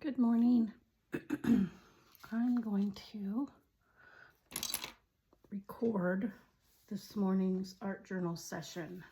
Good morning. I'm going to record this morning's art journal session.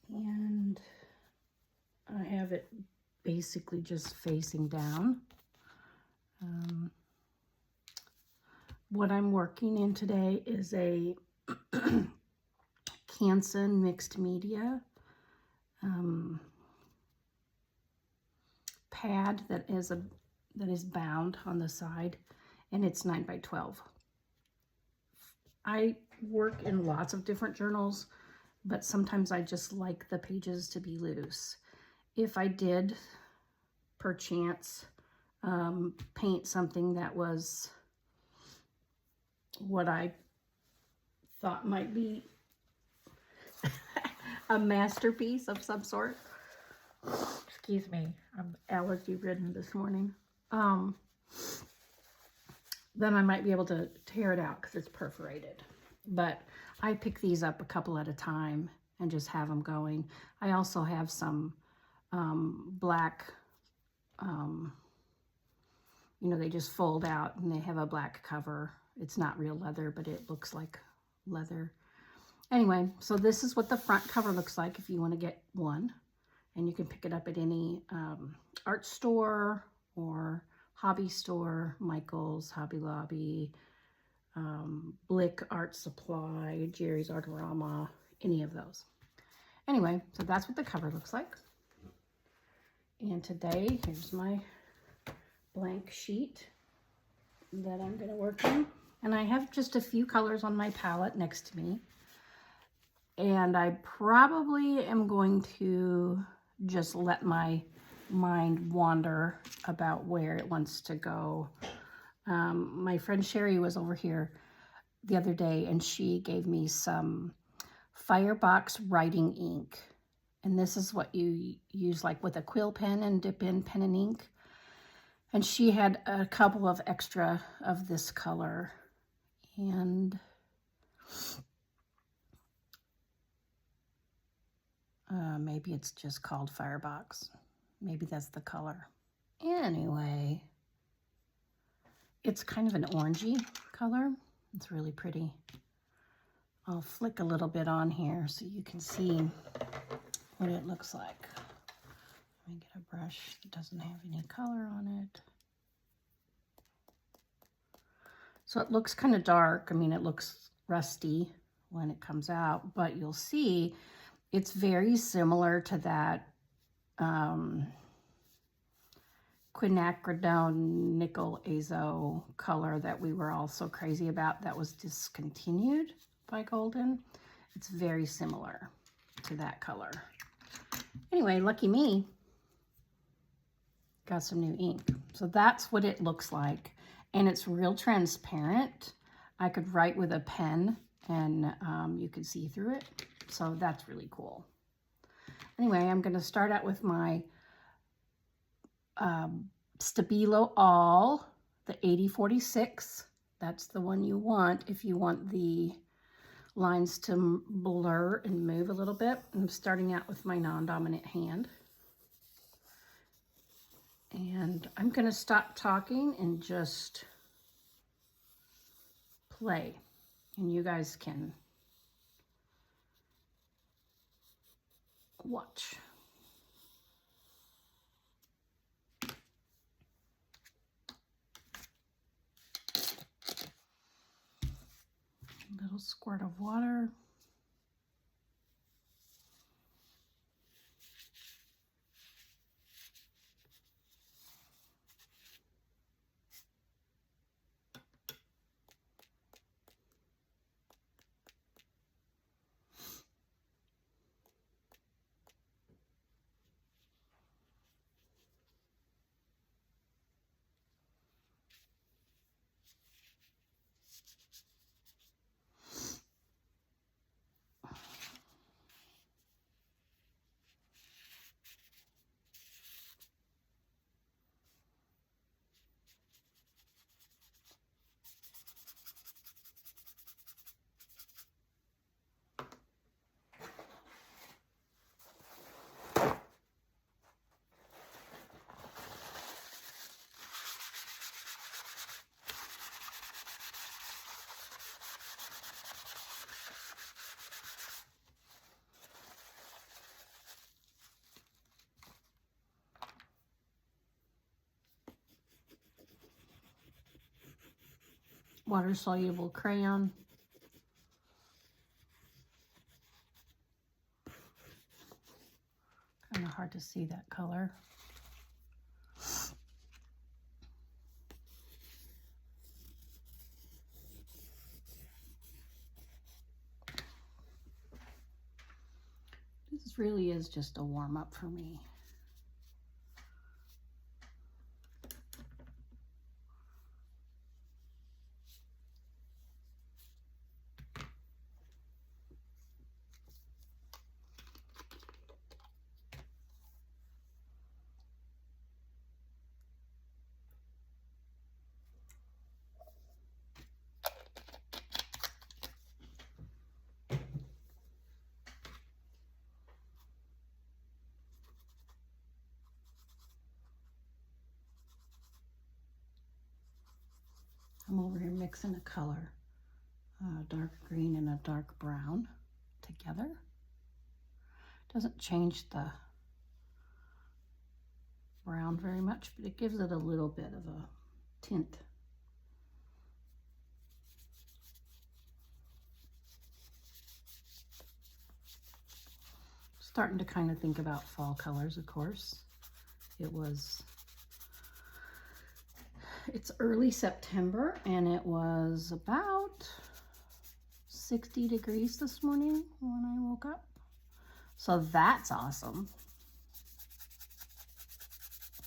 And I have it basically just facing down. What I'm working in today is a Canson mixed media pad that is bound on the side, and it's 9x12. I work in lots of different journals, but sometimes I just like the pages to be loose. If I did perchance paint something that was what I thought might be a masterpiece of some sort, excuse me, I'm allergy ridden this morning, then I might be able to tear it out because it's perforated. But I pick these up a couple at a time and just have them going. I also have some black, they just fold out and they have a black cover. It's not real leather, but it looks like leather. Anyway, so this is what the front cover looks like if you want to get one. And you can pick it up at any art store or hobby store, Michael's, Hobby Lobby, Blick Art Supply, Jerry's Artorama, any of those. Anyway, so that's what the cover looks like. And today, here's my blank sheet that I'm going to work in. And I have just a few colors on my palette next to me. And I probably am going to just let my mind wander about where it wants to go. My friend Sherry was over here the other day and she gave me some Firebox writing ink. And this is what you use like with a quill pen and dip in pen and ink. And she had a couple of extra of this color. And maybe it's just called Firebox. Maybe that's the color. Anyway, it's kind of an orangey color. It's really pretty. I'll flick a little bit on here so you can see what it looks like. Let me get a brush that doesn't have any color on it. So it looks kind of dark. I mean, it looks rusty when it comes out, but you'll see it's very similar to that quinacridone nickel azo color that we were all so crazy about that was discontinued by Golden. It's very similar to that color. Anyway, lucky me, got some new ink. So that's what it looks like. And it's real transparent. I could write with a pen and you could see through it. So that's really cool. Anyway, I'm going to start out with my Stabilo All, the 8046. That's the one you want if you want the lines to blur and move a little bit. I'm starting out with my non-dominant hand. And I'm going to stop talking and just play. And you guys can watch. A little squirt of water. water-soluble crayon. Kind of hard to see that color. This really is just a warm-up for me. I'm over here mixing a color, dark green and a dark brown together. Doesn't change the brown very much, but it gives it a little bit of a tint. Starting to kind of think about fall colors, of course. It's early September, and it was about 60 degrees this morning when I woke up. So that's awesome.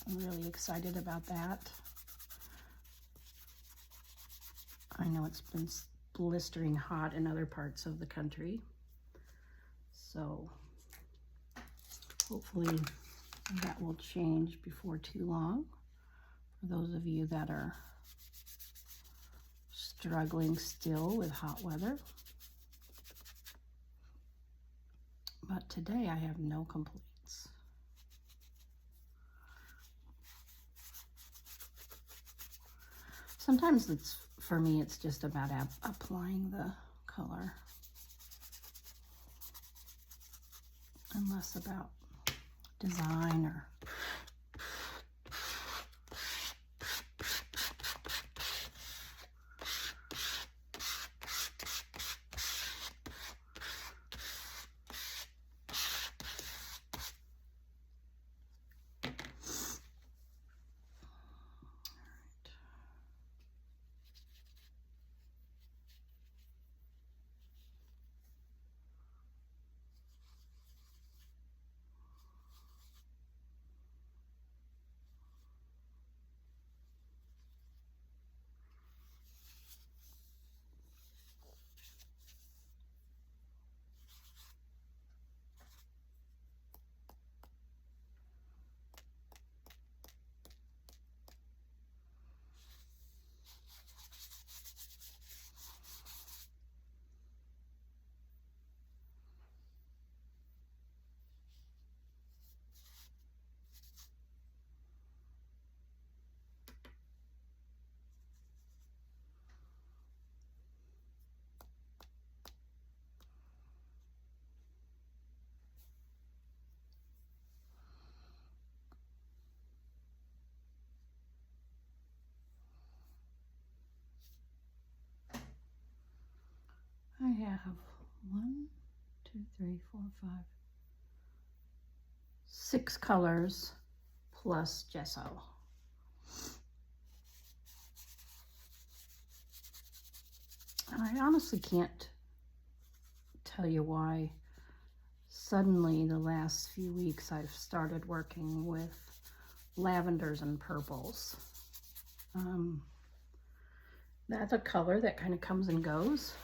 I'm really excited about that. I know it's been blistering hot in other parts of the country. So hopefully that will change before too long. For those of you that are struggling still with hot weather. But today I have no complaints. Sometimes for me, it's just about applying the color and less about design or I have 6 colors plus gesso. I honestly can't tell you why suddenly the last few weeks I've started working with lavenders and purples. That's a color that kind of comes and goes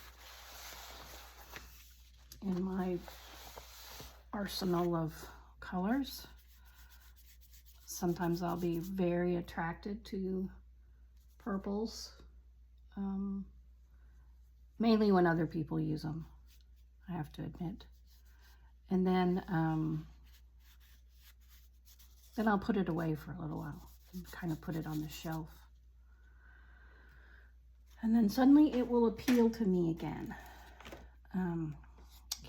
in my arsenal of colors. Sometimes I'll be very attracted to purples, mainly when other people use them, I have to admit. And then I'll put it away for a little while and kind of put it on the shelf. And then suddenly it will appeal to me again.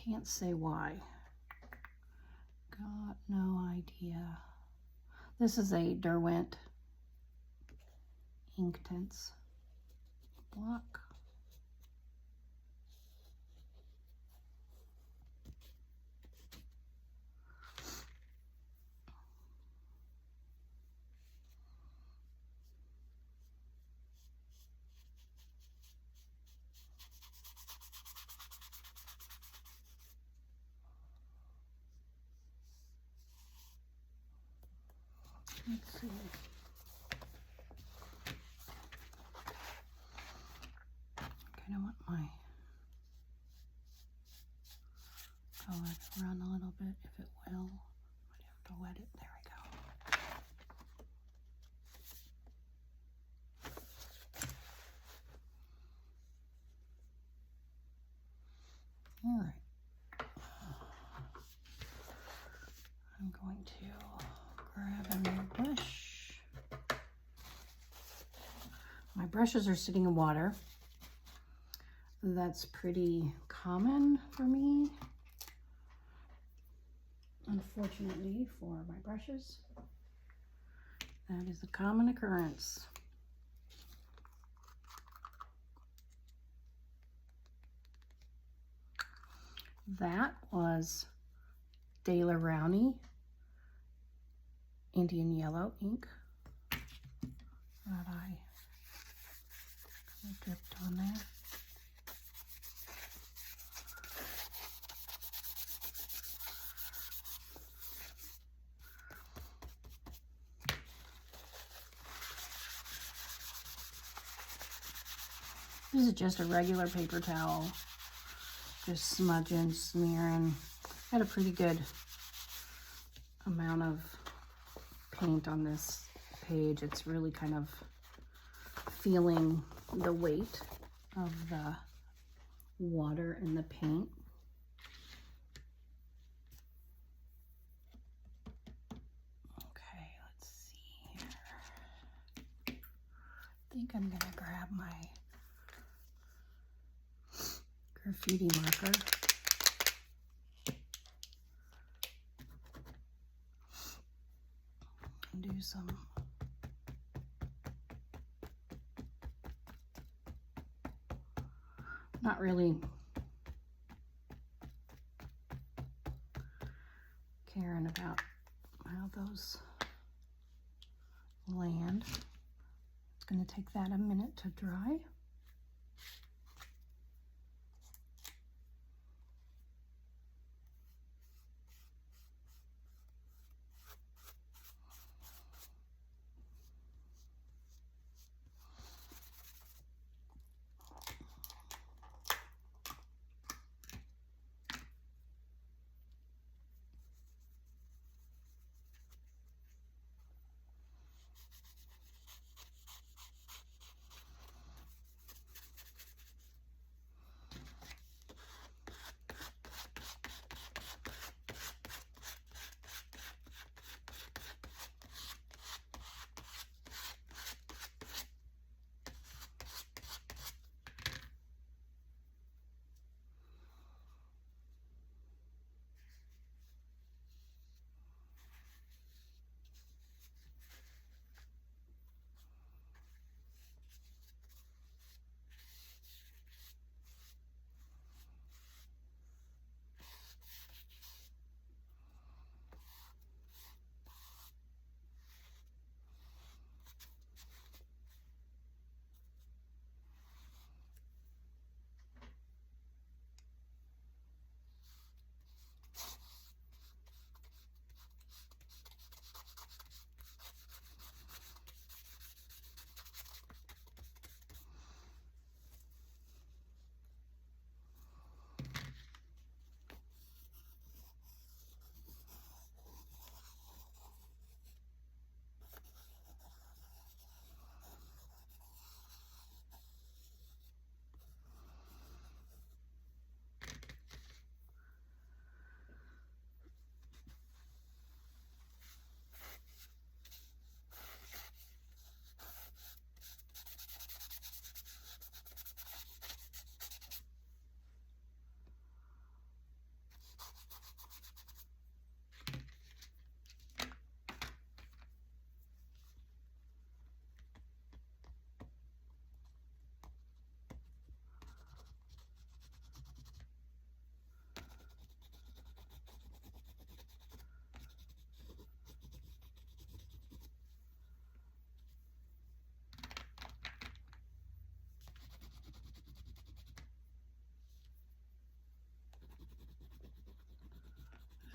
Can't say why. Got no idea. This is a Derwent Inktense. block. Let's see. I want my color to run a little bit, if it will. Might have to wet it. There we go. All right. I'm going to grab a new brush. My brushes are sitting in water. That's pretty common for me, unfortunately, for my brushes. That is a common occurrence. That was Daler Rowney Indian Yellow ink that I dripped on there. This is just a regular paper towel, just smudging, smearing. Had a pretty good amount of paint on this page. It's really kind of feeling the weight of the water and the paint. Okay, let's see here. I think I'm gonna grab my graffiti marker. And do some not really caring about how those land. It's going to take that a minute to dry.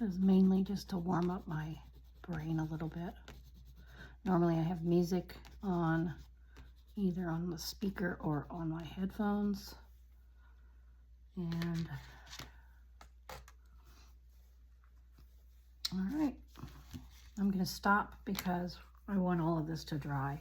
This is mainly just to warm up my brain a little bit. Normally I have music on, either on the speaker or on my headphones. And all right, I'm going to stop because I want all of this to dry.